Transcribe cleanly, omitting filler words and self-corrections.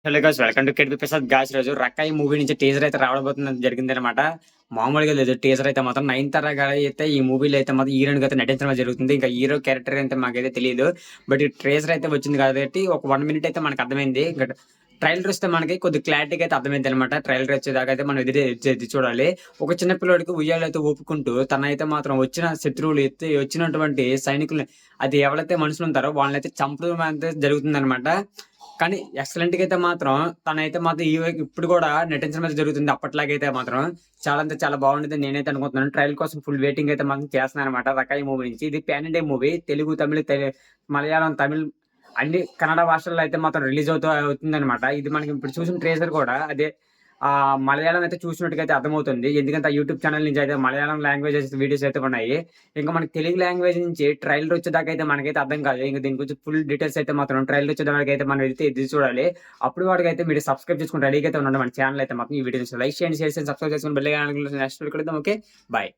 Hello guys, welcome to KDP Prasad guys. రోజు రకాయి movie నుంచి టీజర్ అయితే రావడబోతుంది జరిగిందనమాట. మామూలుగా లేదు టీజర్ అయితే మాత్రం. నయనతార గారు అయితే ఈ మూవీలో అయితే మాత్రం హీరోయిన్ అయితే నటించడం జరుగుతుంది. ఇంకా హీరో క్యారెక్టర్ అయితే మాకైతే తెలియదు. బట్ ఈ ట్రేజర్ అయితే వచ్చింది కాబట్టి ఒక 1 మినిట్ అయితే మనకు అర్థమైంది. ఇంకా ట్రైలర్ వస్తే మనకి కొద్ది క్లారిటీగా అయితే అర్థమైంది అనమాట. ట్రైలర్ వచ్చేదాకా అయితే మనం ఎదురు చూడాలి. ఒక చిన్న పిల్లడికి ఉయ్యాలు అయితే ఊపుకుంటూ తనైతే మాత్రం వచ్చిన శత్రువులు ఎత్తి వచ్చినటువంటి సైనికులు, అది ఎవరైతే మనుషులు ఉంటారో వాళ్ళనైతే చంపడం అయితే జరుగుతుంది అనమాట. కానీ ఎక్సలెంట్‌గా అయితే మాత్రం తనైతే మాత్రం ఇప్పుడు కూడా నటించడం అయితే జరుగుతుంది. అప్పట్లాగైతే మాత్రం చాలా అంటే చాలా బాగుండిద్దని నేనైతే అనుకుంటున్నాను. ట్రైలర్ కోసం ఫుల్ వెయిటింగ్ అయితే మాత్రం చేస్తున్నాననమాట 'రకాయి' మూవీ నుంచి. ఇది pan India movie. Telugu, Tamil, Malayalam, Tamil అన్ని కన్నడ భాషల్లో అయితే మాత్రం రిలీజ్ అవుతుందనమాట. ఇది మనకి ఇప్పుడు చూసిన ట్రైలర్ కూడా అదే మలయాళం అయితే చూసినట్టుగా అయితే అర్థమవుతుంది. ఎందుకంటే ఆ యూట్యూబ్ ఛానల్ నుంచి అయితే మలయాళం లాంగ్వేజెస్ వీడియోస్ అయితే ఉన్నాయి. ఇంకా మనకి తెలుగు లాంగ్వేజ్ నుంచి ట్రైలర్ వచ్చేదాకా అయితే మనకైతే అర్థం కాదు. ఇంక దీని గురించి ఫుల్ డీటెయిల్స్ అయితే మాత్రం ట్రైలర్ వచ్చేదాకా అయితే మనం అయితే ఎదురు చూడాలి. అప్పుడు వాటికైతే మీరు సబ్స్క్రైబ్ చేసుకొని రెడీగా అయితే ఉండండి. మన ఛానల్ అయితే మాత్రం ఈ వీడియోస్ లైక్ చేయండి, షేర్ చేయండి, సబ్స్క్రైబ్ చేసుకొని బెల్ ఐకాన్ నెక్స్ట్ వీడియో కలుద్దాం. Okay, bye.